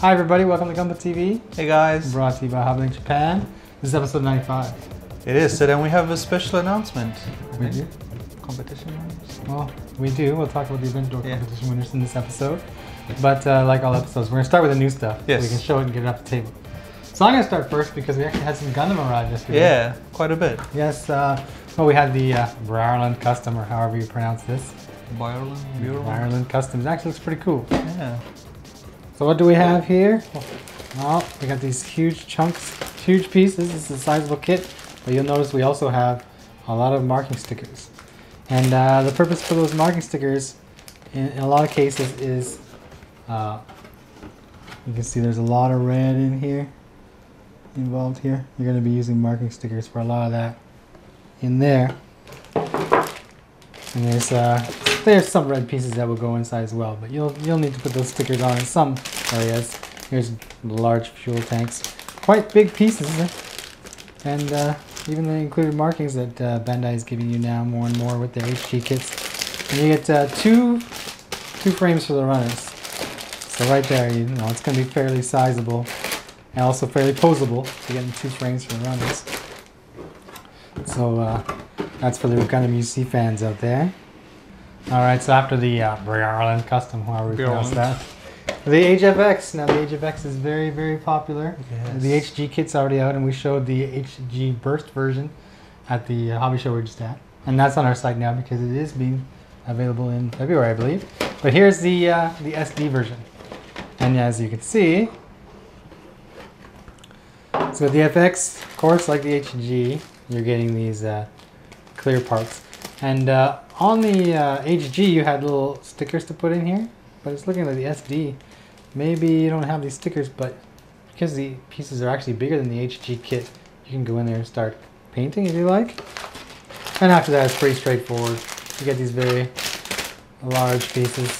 Hi everybody, welcome to Gunpla TV. Hey guys. Brought to you by Hobbylink Japan. This is episode 95. It is, so then we have a special announcement. We do? Competition winners? Well, we do. We'll talk about the Aventador competition winners in this episode. But like all episodes, we're going to start with the new stuff. Yes. So we can show it and get it off the table. So I'm going to start first because we actually had some Gundam arrive yesterday. Yeah, quite a bit. Yes, well we had the Byarlant Custom, or however you pronounce this. Byarlant Custom. It actually looks pretty cool. Yeah. So what do we have here? Well, we got these huge chunks, huge pieces. This is a sizable kit, but you'll notice we also have a lot of marking stickers. And the purpose for those marking stickers, in a lot of cases, is you can see there's a lot of red in here, involved here. You're going to be using marking stickers for a lot of that in there. And there's some red pieces that will go inside as well, but you'll need to put those stickers on in some areas. Here's large fuel tanks, quite big pieces, and even the included markings that Bandai is giving you now more and more with their HG kits. And you get two frames for the runners. So right there, you know it's going to be fairly sizable and also fairly posable to get 2 frames for the runners. So that's for the Gundam AGE fans out there. Alright, so after the Byarlant Custom, however we pronounce that. The AGE-FX. Now the AGE-FX is very, very popular. Yes. The HG kit's already out, and we showed the HG Burst version at the hobby show we're just at. And that's on our site now because it is being available in February, I believe. But here's the SD version. And as you can see, so the FX, of course, like the HG, you're getting these clear parts. And on the HG, you had little stickers to put in here, but it's looking like the SD. Maybe you don't have these stickers, but because the pieces are actually bigger than the HG kit, you can go in there and start painting if you like. And after that, it's pretty straightforward. You get these very large pieces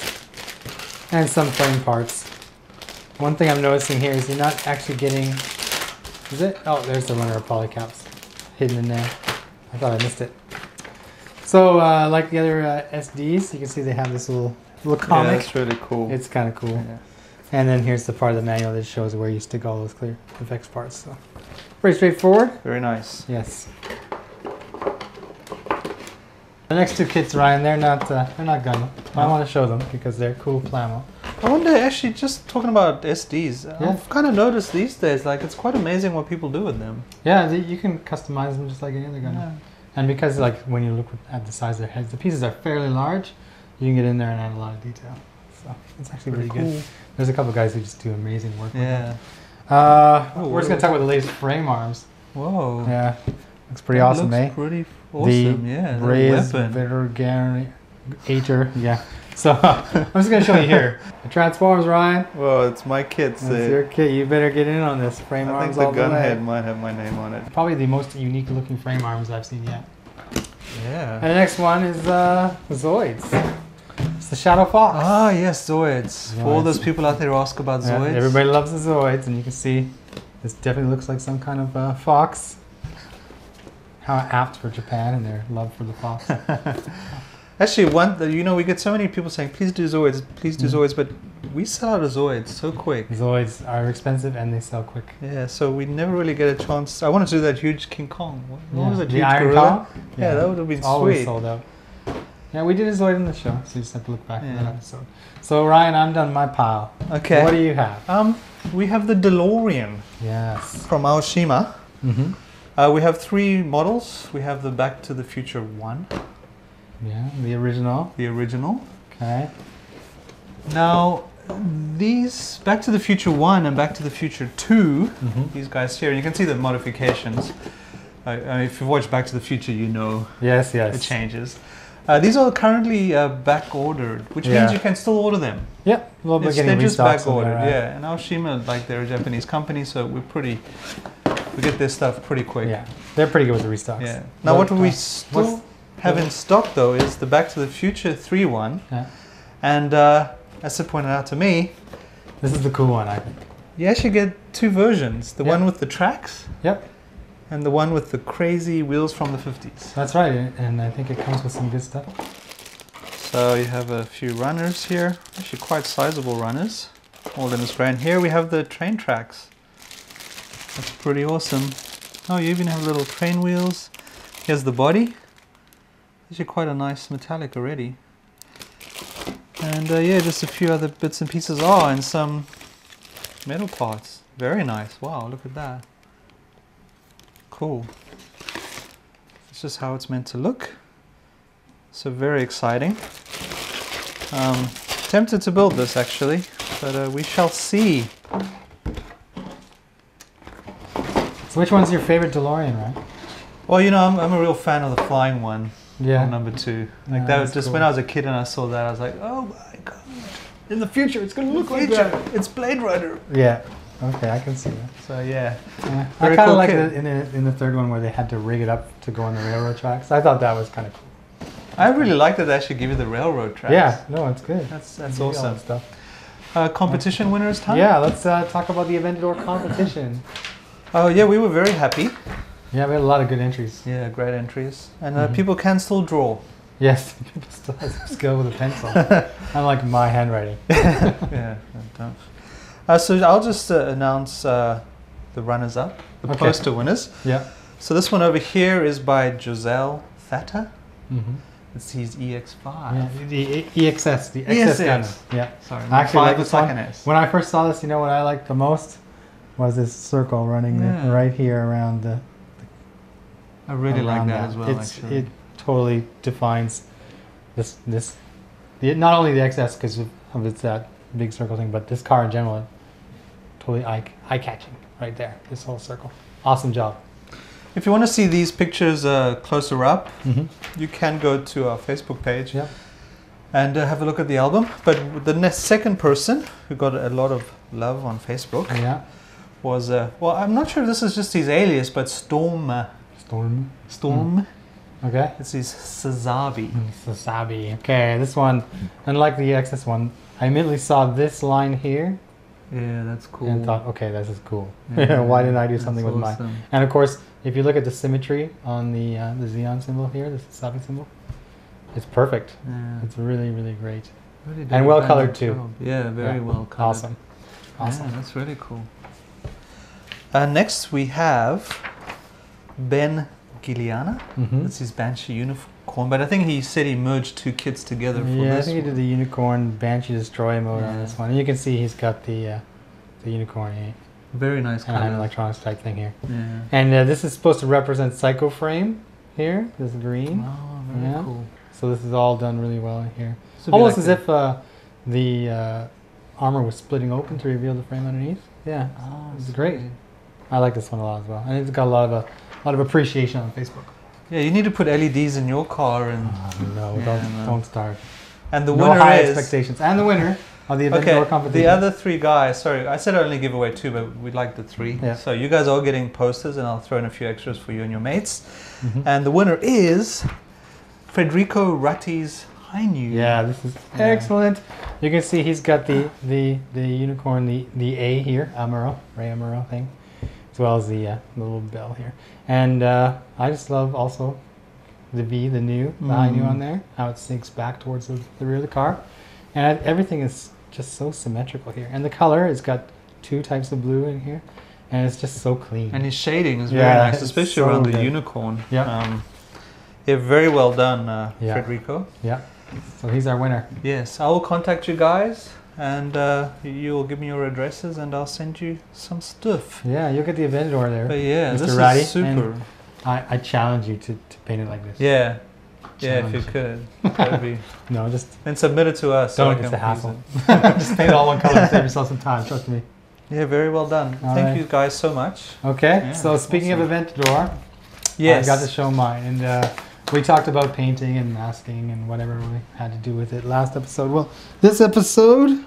and some frame parts. One thing I'm noticing here is you're not actually getting, is it? Oh, there's the runner of polycaps hidden in there. I thought I missed it. So, like the other SDs, you can see they have this little comic. Yeah, that's really cool. It's kind of cool. Yeah. And then here's the part of the manual that shows where you stick all those clear effects parts. So, pretty straightforward. Very nice. Yes. The next 2 kits, Ryan, they're not Gundam. I want to show them because they're cool plamo. I wonder, actually, just talking about SDs, I've kind of noticed these days, like, it's quite amazing what people do with them. Yeah, you can customize them just like any other Gundam. Yeah. And because, like, when you look at the size of their heads, the pieces are fairly large, you can get in there and add a lot of detail. So it's actually really cool. Good. There's a couple guys who just do amazing work with them. We're just going to talk about the latest frame arms. Whoa. Yeah. Looks pretty awesome, eh? Pretty awesome, yeah. Hresvelgr, Ater, yeah. So I'm just going to show you here. It transforms, Ryan. Well, it's my kit. It's your kit. You better get in on this. Frame arms all the way. I think the gun head might have my name on it. Probably the most unique looking frame arms I've seen yet. Yeah. And the next one is Zoids. It's the Shadow Fox. Ah, yes, Zoids. For all those people out there who ask about Zoids. Everybody loves the Zoids, and you can see this definitely looks like some kind of fox. How apt for Japan and their love for the fox. Actually, we get so many people saying, please do Zoids, but we sell out of Zoids so quick. Zoids are expensive and they sell quick. Yeah, so we never really get a chance. I wanted to do that huge King Kong. What was it? The Iron Kong? Yeah, that would have been always sweet. Sold out. Yeah, we did a Zoid in the show, so you just have to look back at that episode. So Ryan, I'm done my pile. Okay. What do you have? We have the Delorean. Yes. From Aoshima. Mm-hmm. We have 3 models. We have the Back to the Future 1. Yeah, the original. The original. Okay. Now, these Back to the Future 1 and Back to the Future 2, these guys here, you can see the modifications. If you've watched Back to the Future, you know the changes. These are currently back ordered, which means you can still order them. Yep, they're just back ordered. Yeah, and Aoshima, like they're a Japanese company, so we get their stuff pretty quick. Yeah, they're pretty good with the restocks. Yeah. Now, what we still have in stock though is the Back to the Future 3-1, and as it pointed out to me, this is the cool one, I think. You actually get 2 versions: the one with the tracks. Yep. And the one with the crazy wheels from the 50s. That's right, and I think it comes with some good stuff. So you have a few runners here, actually quite sizable runners. all in its grain. Here we have the train tracks. That's pretty awesome. Oh, you even have little train wheels. Here's the body. These are quite a nice metallic already. And yeah, just a few other bits and pieces. Oh, and some metal parts. Very nice. Wow, look at that. Cool. This is how it's meant to look. So very exciting. Tempted to build this actually, but we shall see. So which one's your favorite DeLorean, right? Well, you know, I'm a real fan of the flying one. Yeah. Number 2. Like that was just cool. When I was a kid and I saw that, I was like, oh my god. In the future, it's going to look like that. It's Blade Runner. Yeah. Okay, I can see that. So yeah. I kind of cool like it in the third one where they had to rig it up to go on the railroad tracks. I thought that was kind of cool. I really like that they actually give you the railroad tracks. Yeah, no, it's good. That's awesome. Competition winners time? Yeah, let's talk about the Aventador competition. Oh yeah, we were very happy. Yeah, we had a lot of good entries. Yeah, great entries. And people can still draw. Yes, people still have some skill with a pencil. Unlike my handwriting. Yeah, don't. So I'll just announce the runners-up, the poster winners. Yeah. So this one over here is by Joselle Thata. It's his EX5. Yeah, the EXS, the XS Gundam. Yeah. Sorry, I actually like this one. S. When I first saw this, you know what I liked the most was this circle running right here around the. I really like that as well. Actually, it totally defines this. Not only the XS because of its that big circle thing, but this car in general, totally eye-catching right there. This whole circle. Awesome job. If you want to see these pictures closer up, you can go to our Facebook page and have a look at the album. But the second person who got a lot of love on Facebook was, well, I'm not sure if this is just his alias, but Storm. Okay. It's his Sazabi. Sazabi. Okay, this one, unlike the XS one, I immediately saw this line here. Yeah, that's cool. And thought, okay, this is cool. Yeah, why didn't I do something with mine? And of course, if you look at the symmetry on the Xeon symbol here, the Sazabi symbol, it's perfect. Yeah. It's really, really great. Really and well colored too. Job. Yeah, very well colored. Awesome. Yeah, that's really cool. Next we have Ben Giliana. That's his Banshee unicorn, but I think he said he merged 2 kits together for this. Yeah, I think he did the unicorn Banshee Destroy mode on this one. And you can see he's got the unicorn. Very nice color. And electronics type thing here. Yeah. And this is supposed to represent Psycho Frame here. This green. Oh, very cool. So this is all done really well here. Almost like as if the armor was splitting open to reveal the frame underneath. Yeah, it's great. I like this one a lot as well. And it's got a lot of appreciation on Facebook. Yeah, you need to put LEDs in your car and don't start. And the winner high is expectations. And the winner of the Aventador competition. The other 3 guys. Sorry, I said I only give away 2, but we'd like the 3. Yeah. So you guys are getting posters, and I'll throw in a few extras for you and your mates. And the winner is Federico Ratti's Highend. Yeah, this is excellent. You can see he's got the unicorn, the A here, Ray Amuro thing, as well as the little bell here. And I just love also the V, the new, the Highend on there, how it sinks back towards the rear of the car. And everything is just so symmetrical here. And the color, it's got 2 types of blue in here. And it's just so clean. And his shading is very nice, especially around the unicorn. Yeah. Very well done, Federico. Yeah. So he's our winner. Yes, I will contact you guys, and you will give me your addresses, and I'll send you some stuff. Yeah, you'll get the Aventador there. But yeah, Mr. this Ratty, is super. I challenge you to paint it like this. Yeah. Yeah, if you could. That would be. No, just. And submit it to us. Don't, it's a hassle. Just paint it all one color and save yourself some time, trust me. Yeah, very well done. Thank you guys so much. Okay, so speaking of Aventador, I got to show mine. And we talked about painting and masking and whatever we had to do with it last episode. Well, this episode,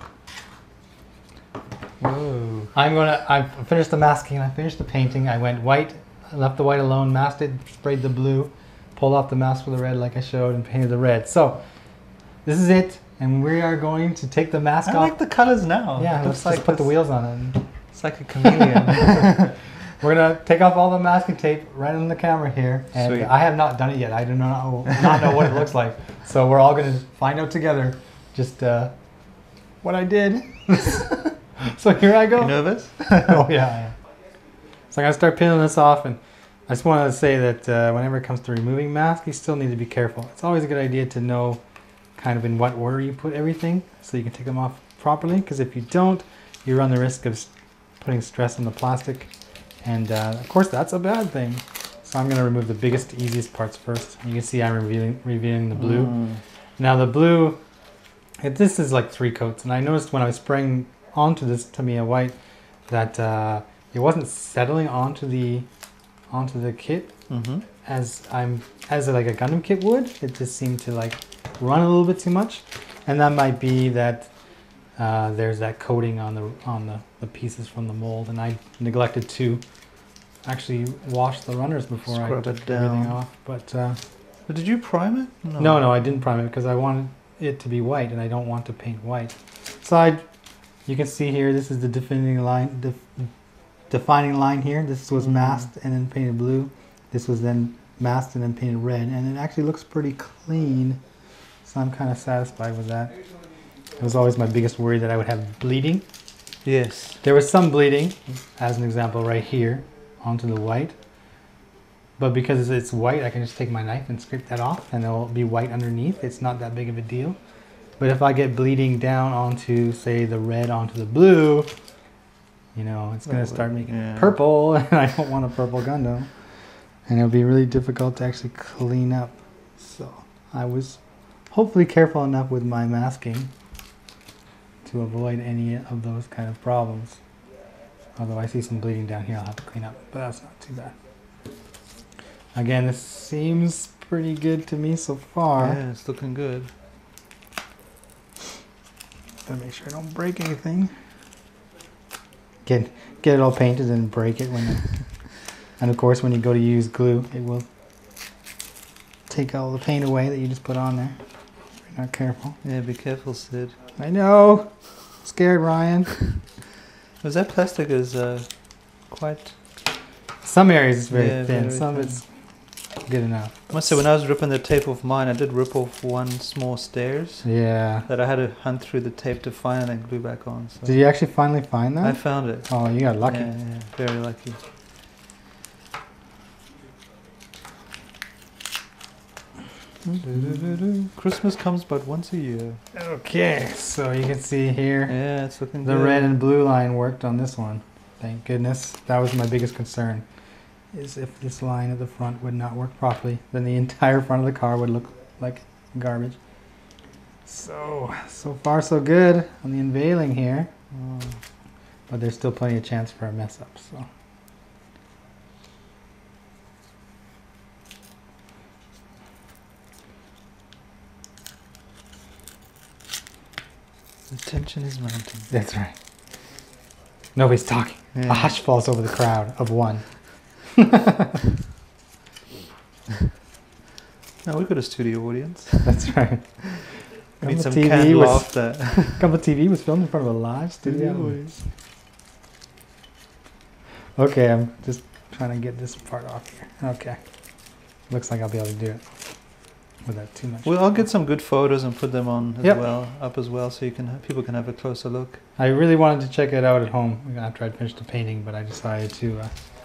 I finished the masking, I finished the painting. I went white, I left the white alone, masked it, sprayed the blue, pulled off the mask for the red like I showed, and painted the red. So this is it, and we are going to take the mask off. I like the colors now. Yeah, let's just put the wheels on it. It's like a chameleon. We're going to take off all the masking tape right on the camera here. And I have not done it yet. I do not know what it looks like. So we're all going to find out together just what I did. So here I go. You nervous? Oh yeah. So I'm gonna start peeling this off, and I just wanted to say that whenever it comes to removing masks, you still need to be careful. It's always a good idea to know kind of in what order you put everything so you can take them off properly, because if you don't, you run the risk of putting stress on the plastic, and of course that's a bad thing. So I'm going to remove the biggest, easiest parts first. You can see I'm revealing the blue. Now the blue, this is like 3 coats, and I noticed when I was spraying onto this Tamiya white that it wasn't settling onto the kit as like a Gundam kit would. It just seemed to like run a little bit too much, and that might be that there's that coating on the pieces from the mold, and I neglected to actually wash the runners before I took everything off. But did you prime it? No, I didn't prime it because I wanted it to be white, and I don't want to paint white. So you can see here, this is the defining line here. This was masked and then painted blue. This was then masked and then painted red, and it actually looks pretty clean. So I'm kind of satisfied with that. It was always my biggest worry that I would have bleeding. Yes. There was some bleeding, as an example right here, onto the white. But because it's white, I can just take my knife and scrape that off, and it'll be white underneath. It's not that big of a deal. But if I get bleeding down onto, say, the red onto the blue, you know, it's going to start making purple, and I don't want a purple Gundam. And it'll be really difficult to actually clean up. So I was hopefully careful enough with my masking to avoid any of those kind of problems. Although I see some bleeding down here, I'll have to clean up, but that's not too bad. Again, this seems pretty good to me so far. Yeah, it's looking good. Gotta make sure I don't break anything. Get it all painted and break it when and of course when you go to use glue, it will take all the paint away that you just put on there. If you're not careful. Yeah, be careful, Sid. I know. Scared Ryan. Was that plastic is quite... Some areas it's very thin, very some thin. it's good enough. I must say, when I was ripping the tape off mine, I did rip off one small stairs. Yeah. That I had to hunt through the tape to find and glue back on. So Did you actually finally find that? I found it. Oh, you got lucky. Yeah, very lucky. Christmas comes but once a year. Okay, so you can see here, Yeah, it's looking the good. red and blue line worked on this one. Thank goodness. That was my biggest concern, is if this line at the front would not work properly, then the entire front of the car would look like garbage. So far so good on the unveiling here. But there's still plenty of chance for a mess up, so. The tension is mounting. That's right. Nobody's talking. Yeah. A hush falls over the crowd of one. No, we've got a studio audience. That's right. I mean, some TV canned was- laughter. Gundam TV was filmed in front of a live studio audience. Okay, I'm just trying to get this part off here. Okay. Looks like I'll be able to do it without too much. Well, I'll get some good photos and put them on as Yep. well, up as well, so you can people can have a closer look. I really wanted to check it out at home after I'd finished the painting, but I decided to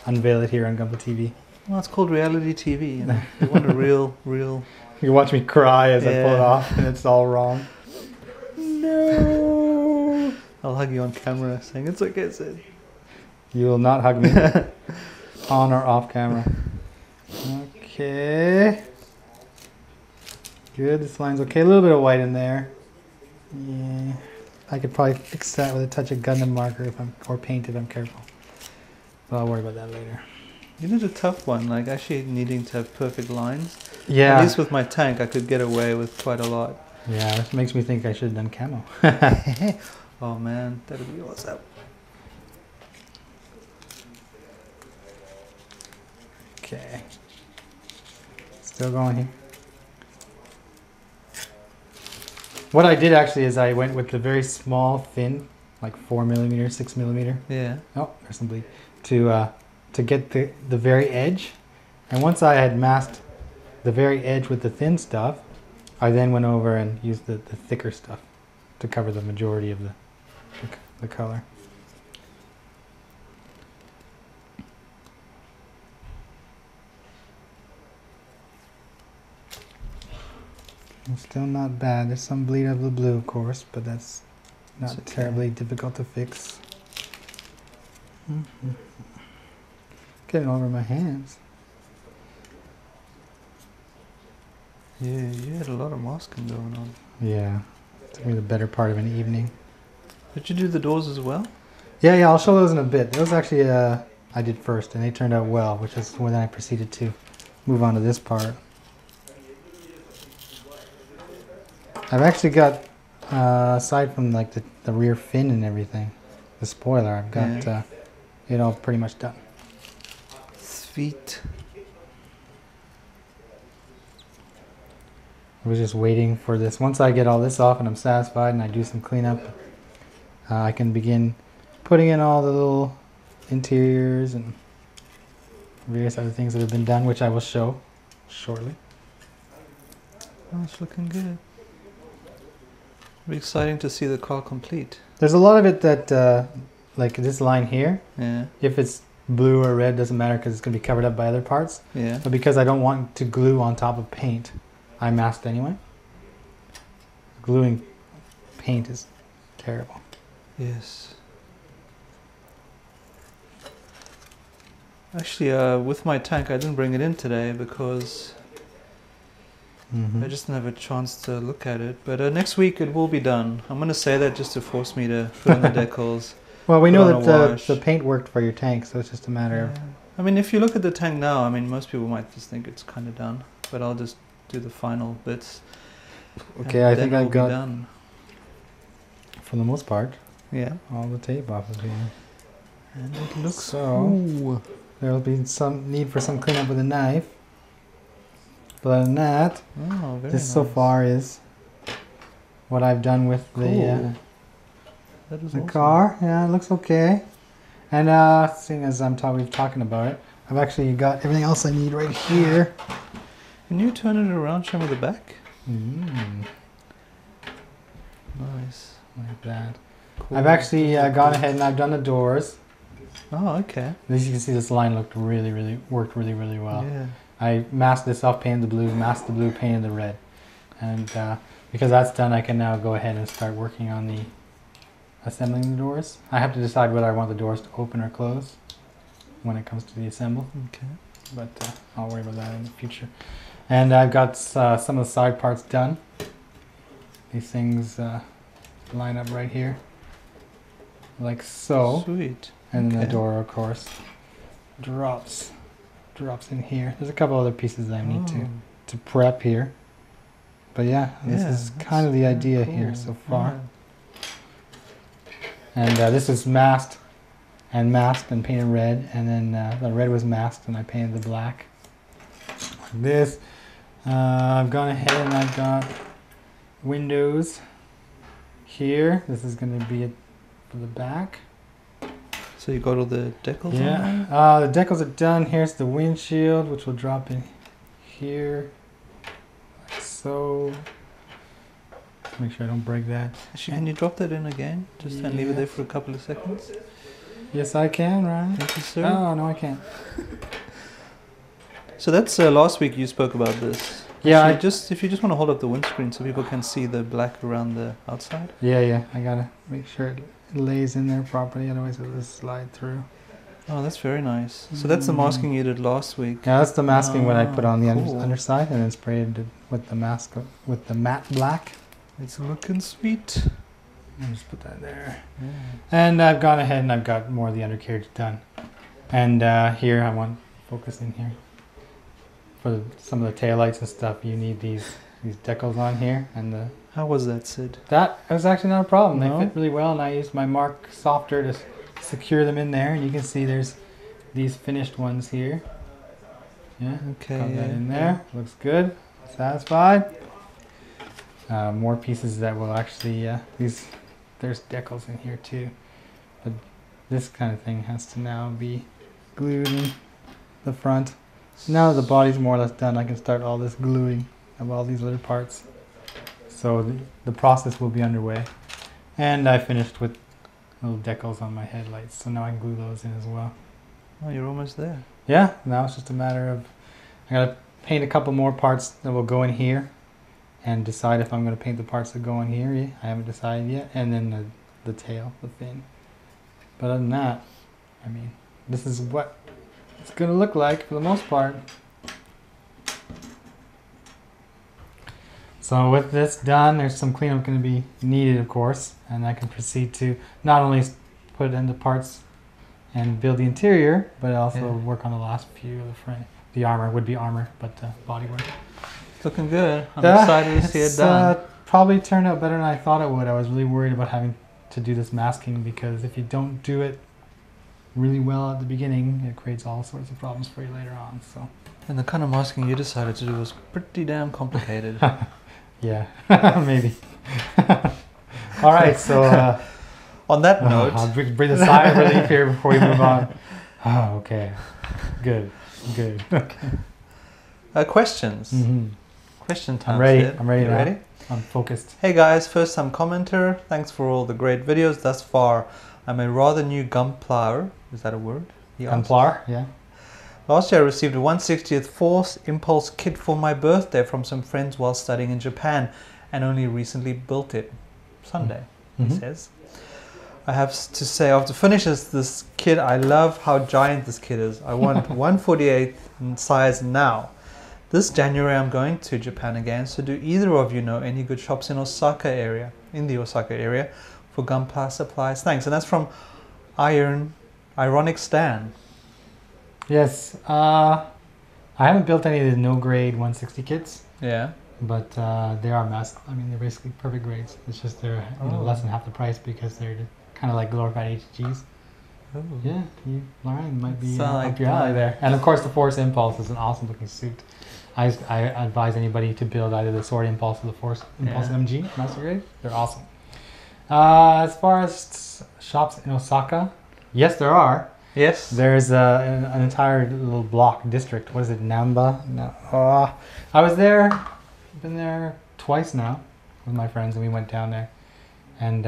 unveil it here on Gunpla TV. Well, it's called reality TV. You know, you want a real. You can watch me cry as I pull it Yeah. off, and it's all wrong. No. I'll hug you on camera, saying it's okay, Sid. You will not hug me on or off camera. Okay. Good. This line's okay. A little bit of white in there. Yeah. I could probably fix that with a touch of Gundam marker or paint if I'm careful. But I'll worry about that later. You did a tough one, like actually needing to have perfect lines. Yeah. At least with my tank, I could get away with quite a lot. Yeah, this makes me think I should have done camo. Oh man, that'd be awesome. Okay. Still going here. What I did actually is I went with the very small, thin, like 4mm, 6mm. Yeah. Oh, there's some bleed. To get the very edge. And once I had masked the very edge with the thin stuff, I then went over and used the thicker stuff to cover the majority of the color. It's still not bad. There's some bleed of the blue, of course, but that's not It's okay. terribly difficult to fix. Getting over my hands. Yeah, you had a lot of masking going on. Yeah, took me the better part of an evening. Did you do the doors as well? Yeah, I'll show those in a bit. Those actually I did first, and they turned out well, which is when I proceeded to move on to this part. I've actually got, aside from like the rear fin and everything, the spoiler, I've got it all pretty much done. Sweet. I was just waiting for this. Once I get all this off and I'm satisfied and I do some cleanup, I can begin putting in all the little interiors and various other things that have been done, which I will show shortly. Oh, it's looking good. It'll be exciting to see the car complete. There's a lot of it that, like this line here, Yeah. if it's blue or red, doesn't matter because it's going to be covered up by other parts. Yeah. But because I don't want to glue on top of paint, I masked anyway. Gluing paint is terrible. Yes. Actually, with my tank, I didn't bring it in today because I just didn't have a chance to look at it. But next week it will be done. I'm going to say that just to force me to put on the decals. Well, we put know on that a wash. the paint worked for your tank, so it's just a matter of... Yeah. I mean, if you look at the tank now, I mean, most people might just think it's kind of done. But I'll just do the final bits. Okay, I think then I've we'll be got, done. for the most part, Yeah. all the tape off of here. And it looks So, Ooh. there'll be some need for some cleanup with a knife. But other than that, Oh, very this so nice. far is what I've done with Cool. That is the awesome. car. Yeah, it looks okay. And seeing as we're talking about it, I've actually got everything else I need right here. Can you turn it around, show me the back? Mm, Nice. like that. Cool. I've actually gone ahead and I've done the doors. Oh, okay. As you can see, this line worked really well. Yeah. I masked this off, painted the blue, masked the blue, painted the red. And because that's done, I can now go ahead and start working on the assembling the doors. I have to decide whether I want the doors to open or close when it comes to the assemble. Okay. But I'll worry about that in the future. And I've got some of the side parts done. These things line up right here, like so. Sweet. And then the Okay. door, of course, drops in here. There's a couple other pieces that I need to prep here. But yeah, this is kind of the idea here so far. And this is masked and painted red, and then the red was masked and I painted the black. Like this. I've gone ahead and I've got windows here. This is going to be it for the back. So you got all the decals on Yeah, there? the decals are done. Here's the windshield, which will drop in here, like so. Make sure I don't break that. Actually, can you drop that in again? Just and leave it there for a couple of seconds? Yes, I can, right? Thank you, sir. Oh, no, I can't. So that's last week you spoke about this. Yeah, Actually, if you just want to hold up the windscreen so people can see the black around the outside. yeah. I gotta make sure it lays in there properly, otherwise it'll just slide through. Oh, that's very nice. So that's the masking you did last week. Yeah, that's the masking what I put on the cool. underside, and then sprayed it with the with the matte black. It's looking sweet. I'll just put that there. Yeah. And I've gone ahead and I've got more of the undercarriage done. And here I want focus in here. For some of the taillights and stuff, you need these decals on here, and How was that, Sid? that was actually not a problem. No? They fit really well, and I used my Mark softer to secure them in there. And you can see there's these finished ones here. Yeah, Okay. got that in there. Looks good. Satisfied. More pieces that will actually there's decals in here too, but this kind of thing has to now be glued in the front. So now that the body's more or less done, I can start all this gluing of all these other parts. So the process will be underway. And I finished with little decals on my headlights, so now I can glue those in as well. Oh, you're almost there. Yeah, now it's just a matter of, I gotta paint a couple more parts that will go in here. and decide if I'm going to paint the parts that go in here. I haven't decided yet. And then the tail, the fin. But other than that, I mean, this is what it's going to look like for the most part. So with this done, there's some cleanup going to be needed, of course, and I can proceed to not only put it into parts and build the interior, but also work on the last few of the frame. The armor would be armor, but bodywork. It's looking good. I'm excited to see it done. Probably turned out better than I thought it would. I was really worried about having to do this masking because if you don't do it really well at the beginning, it creates all sorts of problems for you later on. So. And the kind of masking you decided to do was pretty damn complicated. Yeah, maybe. All right, so on that note, I'll breathe a sigh of relief here before we move on. Oh, okay, good. Okay. Questions. Question time. I'm ready. Sid. I'm ready. You now. ready? I'm focused. Hey guys, first time commenter. Thanks for all the great videos thus far. I'm a rather new Gunpla. Is that a word? Gunpla, yeah. Last year I received a 1/60th Force Impulse kit for my birthday from some friends while studying in Japan and only recently built it. Sunday, he says. I have to say, after finishes this kit, I love how giant this kit is. I want 1/48 in size now. This January I'm going to Japan again, so do either of you know any good shops in the Osaka area for Gunpla supplies? Thanks. And that's from Ironic Stan. Yes, I haven't built any of the no grade 160 kits. Yeah. But they are mass. I mean, they're basically perfect grades. It's just they're less than half the price because they're kind of like glorified HGs. Ooh. Yeah, Lorraine might be like up your alley there. And of course, the Force Impulse is an awesome looking suit. I advise anybody to build either the Sword Impulse or the Force Impulse MG Master Grade. They're awesome. As far as shops in Osaka, yes, there are. Yes. There's an entire little block district. What is it, Namba? No. I was there, been there twice now with my friends, and we went down there. And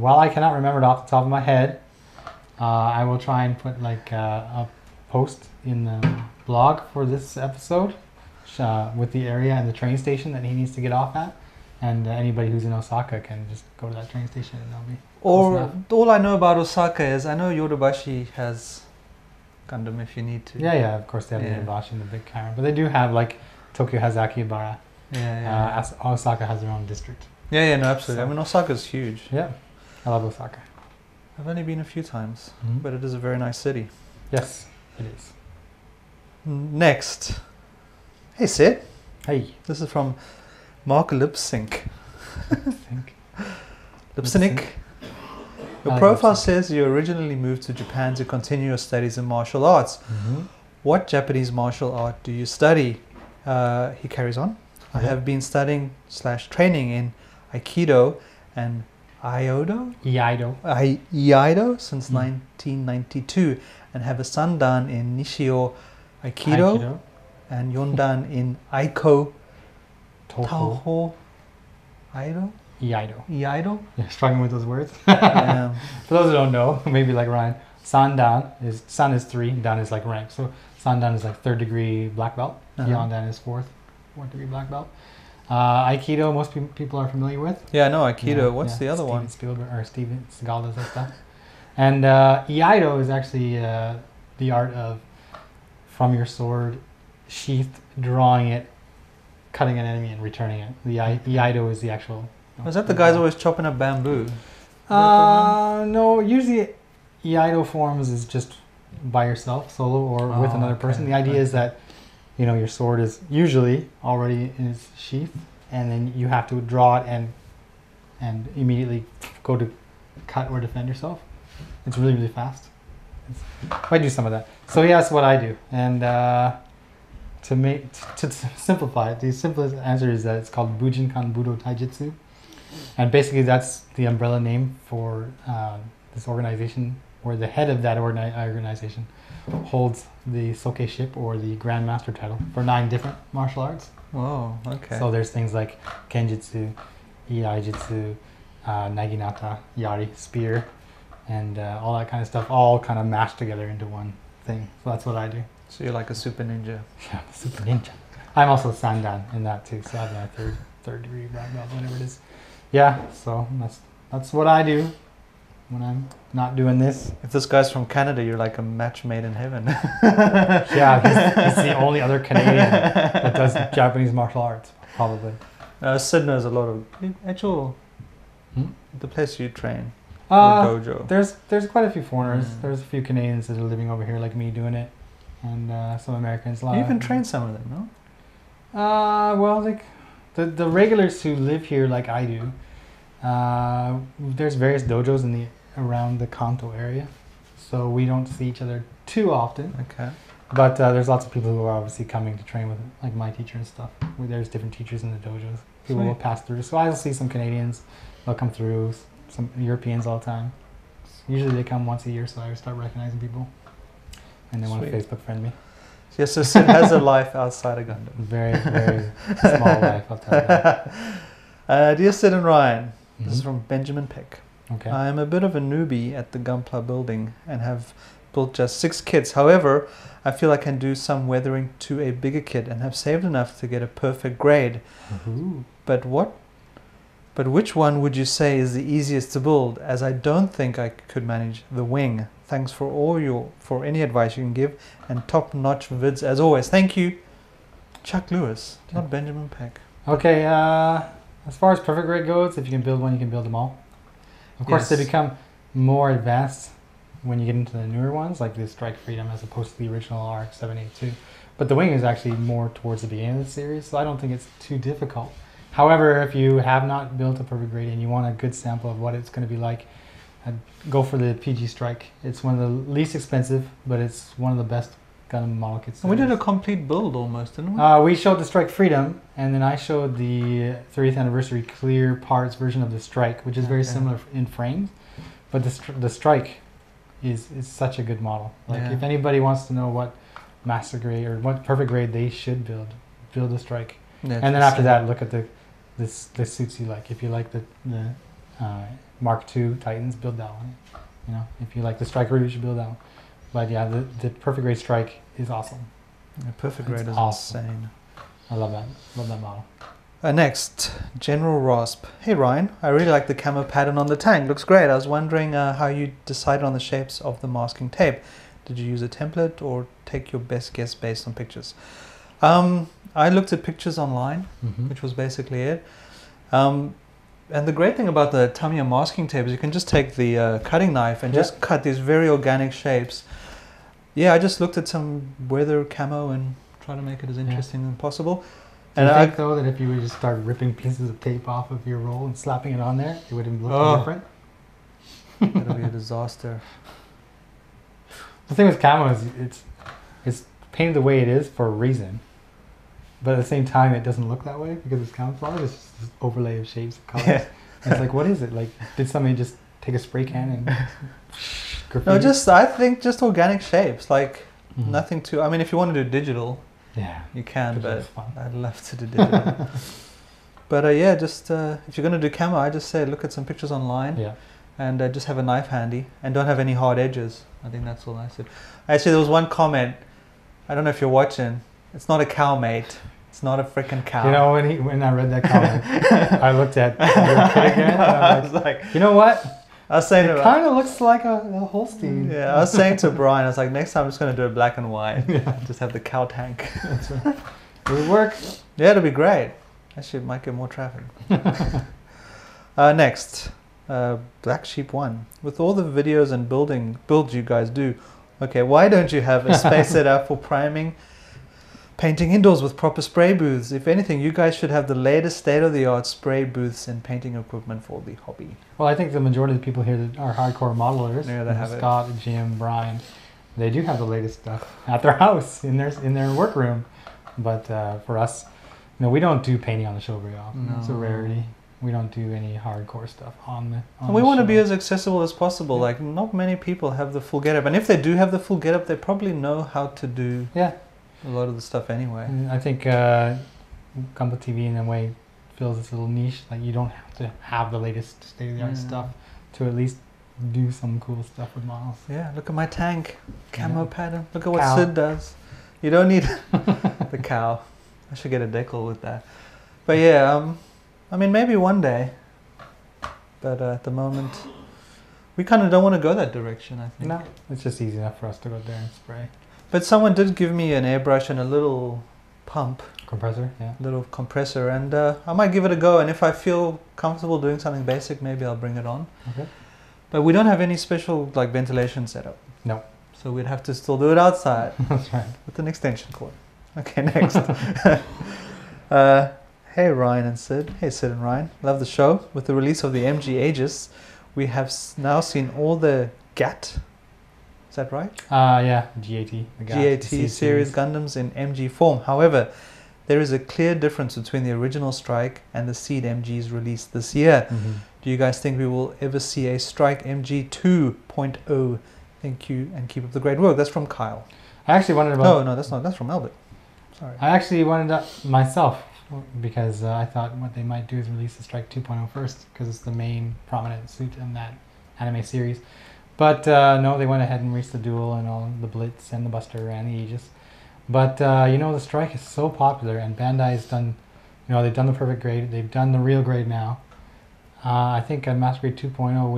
while I cannot remember it off the top of my head, I will try and put like a post in the blog for this episode with the area and the train station that he needs to get off at. And anybody who's in Osaka can just go to that train station and they'll be... All I know about Osaka is I know Yodobashi has Gundam if you need to. Yeah, of course they have the Yodobashi and the big camera. But they do have like Tokyo has Akihabara. Osaka has their own district. Yeah, no, absolutely. So, I mean, Osaka's huge. Yeah, I love Osaka. I've only been a few times, but it is a very nice city. Yes, it is. Next. Hey, Sid. Hey. This is from Mark Lipsync. Lipsync. Your profile says you originally moved to Japan to continue your studies in martial arts. What Japanese martial art do you study? He carries on. I have been studying / training in Aikido and Iaido since 1992 and have a Sandan in Nishio Aikido and Yondan in Aiko Toho Iaido? Iaido? Yeah, struggling with those words. For those who don't know, maybe like Ryan, Sandan is 3, Dan is like rank. So Sandan is like 3rd degree black belt. Yondan is 4th degree black belt. Aikido, most people are familiar with. Yeah, I know Aikido. What's the other one? Steven Seagal does that stuff. And Iaido is actually the art of, from your sword, sheath, drawing it, cutting an enemy and returning it. The Iaido is the actual... Is that the guys always chopping up bamboo? No, usually Iaido forms is just by yourself, solo, or with another person. The idea is that your sword is usually already in its sheath, and then you have to draw it and immediately go to cut or defend yourself. It's really, really fast. I do some of that. So yeah, that's what I do. And to simplify it, the simplest answer is that it's called Bujinkan Budo Taijutsu. And basically that's the umbrella name for this organization, where the head of that organization holds the Sokeship, or the Grandmaster title, for 9 different martial arts. Oh, okay. So there's things like Kenjutsu, Iaijutsu, Naginata, Yari, Spear, and all that kind of stuff, all kind of mashed together into one thing. So that's what I do. So you're like a super ninja. Yeah, super ninja. I'm also Sandan in that too, so I'm my 3rd third degree black belt, whatever it is. Yeah, so that's what I do when I'm not doing this. If this guy's from Canada, you're like a match made in heaven. Yeah, he's the only other Canadian that does Japanese martial arts, probably. Sid knows a lot of actual the place you train. Dojo. There's quite a few foreigners. There's a few Canadians that are living over here, like me, doing it, and some Americans. You even train some of them, no? Well, like the regulars who live here, like I do. There's various dojos around the Kanto area, so we don't see each other too often. Okay. But there's lots of people who are obviously coming to train with, like my teacher and stuff. There's different teachers in the dojos. People will pass through, so I'll see some Canadians. They'll come through. Some Europeans all the time. Usually they come once a year, so I start recognizing people, and they want to Facebook friend me. Yes, so Sid has a life outside of Gundam. Very, very small life, I'll tell you that. Dear Sid and Ryan, this is from Benjamin Peck. Okay. I am a bit of a newbie at the Gunpla building and have built just 6 kits. However, I feel I can do some weathering to a bigger kit and have saved enough to get a perfect grade. But which one would you say is the easiest to build, as I don't think I could manage the wing? Thanks for any advice you can give, and top-notch vids as always. Thank you, Chuck Lewis, not Benjamin Peck. Okay, as far as perfect grade goes, if you can build one, you can build them all. Of course, they become more advanced when you get into the newer ones, like the Strike Freedom, as opposed to the original RX-782. But the wing is actually more towards the beginning of the series, so I don't think it's too difficult. However, if you have not built a perfect grade and you want a good sample of what it's going to be like, I'd go for the PG Strike. It's one of the least expensive, but it's one of the best Gundam model kits. We did a complete build almost, didn't we? We showed the Strike Freedom, and then I showed the 30th anniversary clear parts version of the Strike, which is very similar in frames. But the Strike is such a good model. Like if anybody wants to know what master grade or what perfect grade they should build the Strike. Yeah, and then after that, look at the suits you like. If you like the Mark II Titans, build that one. You know, if you like the Strike Rouge, build that one. But yeah, the perfect grade Strike is awesome. The perfect grade is awesome. Insane. I love that. Love that model. Next, General Rasp. Hey Ryan, I really like the camo pattern on the tank. Looks great. I was wondering how you decided on the shapes of the masking tape. Did you use a template or take your best guess based on pictures? I looked at pictures online, which was basically it. And the great thing about the Tamiya masking tape is you can just take the cutting knife and just cut these very organic shapes. Yeah, I just looked at some weather camo and try to make it as interesting as possible. And I think though that if you would just start ripping pieces of tape off of your roll and slapping it on there, it would look different. That'll be a disaster. The thing with camo is it's painted the way it is for a reason. But at the same time, it doesn't look that way because it's camouflage. It's just this overlay of shapes and colors. And it's like, what is it? Like, did somebody just take a spray can and graffiti? No, I think just organic shapes. Like, nothing too... I mean, if you want to do digital, you can, but I'd love to do digital. But yeah, just if you're going to do camo, I just say look at some pictures online and just have a knife handy and don't have any hard edges. I think that's all I said. Actually, there was one comment. I don't know if you're watching. It's not a cow, mate. It's not a freaking cow. You know, when I read that comment, I looked at your kid again, and I was like, you know what? I was saying it kind of looks like a Holstein. Yeah, I was saying to Brian, I was like, next time I'm just going to do it black and white. Just have the cow tank. That's right. It would work. Yeah, it'll be great. Actually, it might get more traffic. Next, Black Sheep 1. With all the videos and builds you guys do, okay, why don't you have a space set up for priming? Painting indoors with proper spray booths. If anything, you guys should have the latest state-of-the-art spray booths and painting equipment for the hobby. Well, I think the majority of the people here that are hardcore modelers, they have Scott, Jim, Brian, they do have the latest stuff at their house in their workroom. But for us, we don't do painting on the show very often. No. It's a rarity. We don't do any hardcore stuff on the And we want to be as accessible as possible. Like, not many people have the full getup, and if they do have the full getup, they probably know how to do a lot of the stuff anyway. And I think Gunpla TV in a way fills this little niche. Like, you don't have to have the latest state-of-the-art stuff to at least do some cool stuff with models. Yeah, look at my tank, camo pattern. Look at what Sid does. You don't need the cow. I should get a decal with that. But yeah, I mean, maybe one day. But at the moment, we kind of don't want to go that direction, I think. No, it's just easy enough for us to go there and spray. But someone did give me an airbrush and a little pump. Compressor, yeah. Little compressor, and I might give it a go, and if I feel comfortable doing something basic, maybe I'll bring it on. Okay. But we don't have any special like ventilation setup. No. So we'd have to still do it outside. That's right. With an extension cord. Okay, next. Hey Ryan and Sid. Hey Sid and Ryan. Love the show. With the release of the MG Aegis, we have now seen all the GAT. Is that right? Yeah, GAT. The GAT series Gundams in MG form. However, there is a clear difference between the original Strike and the Seed MGs released this year. Do you guys think we will ever see a Strike MG 2.0? Thank you and keep up the great work. That's from Kyle. I actually wondered about... No, that's not. That's from Albert. Sorry. I actually wanted that myself because I thought what they might do is release the Strike 2.0 first because it's the main prominent suit in that anime series. But no, they went ahead and released the Duel and all the Blitz and the Buster and the Aegis. But you know, the Strike is so popular, and Bandai's done, you know, they've done the perfect grade, they've done the real grade now. I think a Master Grade 2.0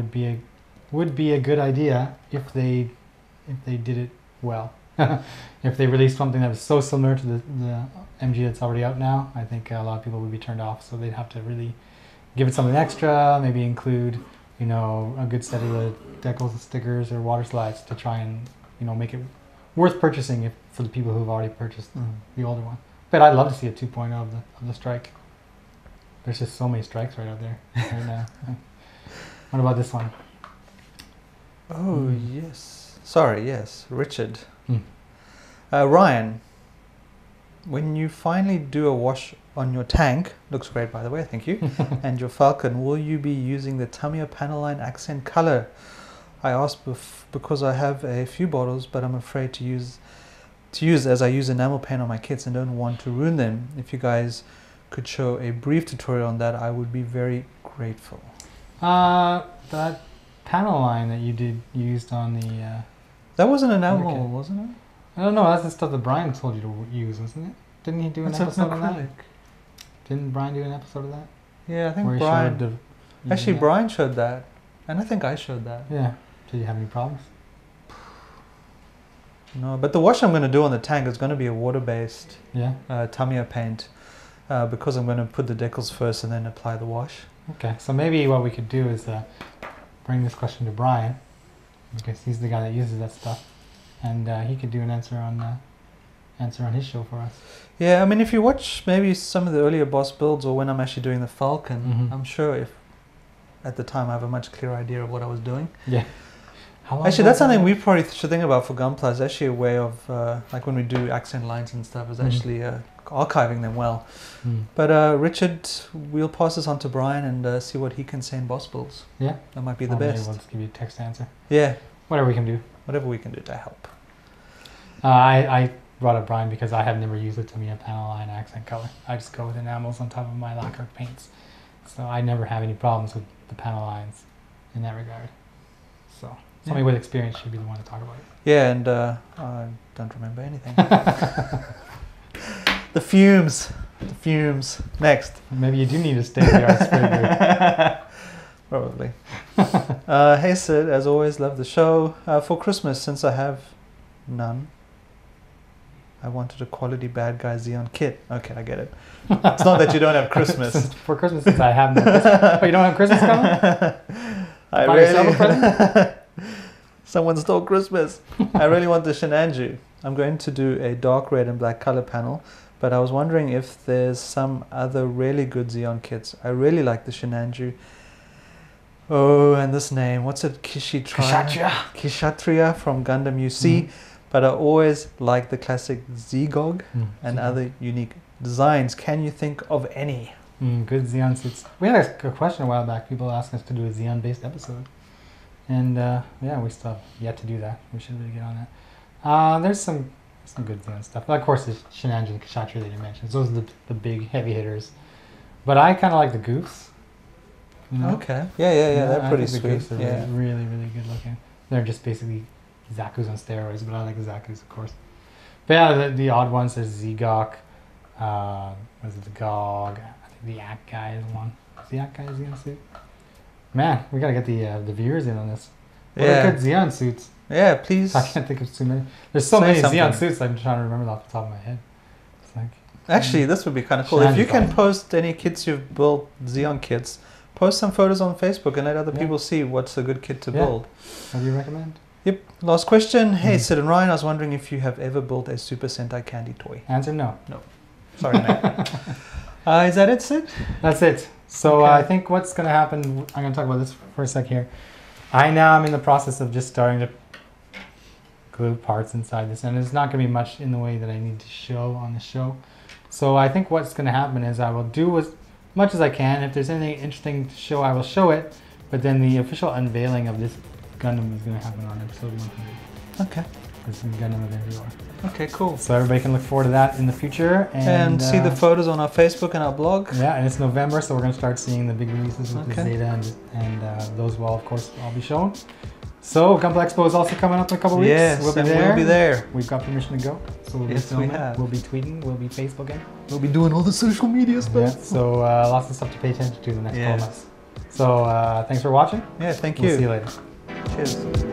would be a good idea if they did it well. If they released something that was so similar to the MG that's already out now, I think a lot of people would be turned off. So they'd have to really give it something extra, maybe include, you know, a good set of the decals and stickers or water slides to try and, you know, make it worth purchasing for the people who've already purchased the older one. But I'd love to see a 2.0 of the Strike. There's just so many Strikes right out there right now. What about this one? Oh, yes. Sorry, yes. Richard. Ryan, when you finally do a wash on your tank, looks great by the way, thank you, and your Falcon, will you be using the Tamiya panel line accent color? I ask because I have a few bottles, but I'm afraid to use as I use enamel paint on my kits and don't want to ruin them. If you guys could show a brief tutorial on that, I would be very grateful. That panel line that you used on the... that wasn't enamel, wasn't it? I don't know, that's the stuff that Brian told you to use, wasn't it? Didn't he do an episode of that? Didn't Brian do an episode of that? Yeah, I think where Brian... Actually, Brian showed that. And I think I showed that. Yeah. Did you have any problems? No, but the wash I'm going to do on the tank is going to be a water-based Tamiya paint because I'm going to put the decals first and then apply the wash. Okay, so maybe what we could do is bring this question to Brian because he's the guy that uses that stuff, and he could do an answer on his show for us. Yeah, I mean, if you watch maybe some of the earlier boss builds or when I'm actually doing the Falcon, I'm sure if at the time I have a much clearer idea of what I was doing. Yeah. Actually, that's something we probably should think about for Gunpla. It's actually a way of, like when we do accent lines and stuff, is actually archiving them well. But Richard, we'll pass this on to Brian and see what he can say in boss builds. Yeah. That might be the best. We'll just give you a text answer. Yeah. Whatever we can do. Whatever we can do to help. I brought up Brian because I have never used the Tamiya panel line accent color. I just go with enamels on top of my lacquer paints. So I never have any problems with the panel lines in that regard. So somebody with experience should be the one to talk about it. Yeah, and I don't remember anything. The fumes. The fumes. Next. Maybe you do need a state-of-the-art spray booth. Probably. Hey Sid, as always, love the show. For Christmas, since I have none, I wanted a quality bad guy Xeon kit. Okay, I get it. It's not that you don't have Christmas. For Christmas, since I have no Christmas. Oh, you don't have Christmas coming? I buy yourself a present? Someone stole Christmas. I really want the Shinanju. I'm going to do a dark red and black color panel, but I was wondering if there's some other really good Xeon kits. I really like the Shinanju. Oh, and this name, what's it? Kshatriya from Gundam UC. But I always like the classic Zgog and other unique designs. Can you think of any? Good Xeon suits. We had a question a while back. People asked us to do a Xeon-based episode. And yeah, we still have yet to do that. We should really get on that. There's some good Xeon stuff. But of course, there's Shinanju and Kshatriya that you mentioned. Those are the big heavy hitters. But I kind of like the Goofs. You know? Okay. Yeah. They're pretty sweet. The Goofs are really, really good looking. They're just basically Zaku's on steroids, but I like the Zaku's, of course. But yeah, the odd ones, there's Zgok, was it the Gog? I think the Act guy is one. Xeon kind of Xeon suit. Man, we gotta get the viewers in on this. What Yeah. are good Xeon suits? Yeah, please. I can't think of too many. There's so Say many something. Xeon suits I'm trying to remember off the top of my head. It's like, Actually, this would be kind of cool. If you can Shiny. post any kits you've built, Xeon kits, post some photos on Facebook and let other Yeah. people see what's a good kit to Yeah. build. what do you recommend? Yep. Last question. Hey, Mhm. Sid and Ryan, I was wondering if you have ever built a Super Sentai candy toy. Answer no. Sorry, mate. Is that it, Sid? That's it. So Okay. I think what's going to happen, I'm going to talk about this for a sec here. I'm in the process of just starting to glue parts inside this, and there's not going to be much in the way that I need to show on the show. So I think what's going to happen is I will do as much as I can. If there's anything interesting to show, I will show it. But then the official unveiling of this Gundam is going to happen on episode 100. Okay. This is Gundam Aventador. Okay, cool. So everybody can look forward to that in the future. And see the photos on our Facebook and our blog. Yeah, and it's November, so we're going to start seeing the big releases with the Okay. Zeta, and those will, of course, all be shown. So Gunpla Expo is also coming up in a couple weeks. Yes, we'll be and there. we'll be there. We've got permission to go, so we'll Yes, be filming. we have. We'll be tweeting. We'll be Facebooking. We'll be doing all the social media Yeah, stuff. so lots of stuff to pay attention to the next 12 Yes. months. So thanks for watching. Yeah, thank We'll you. see you later. Cheers.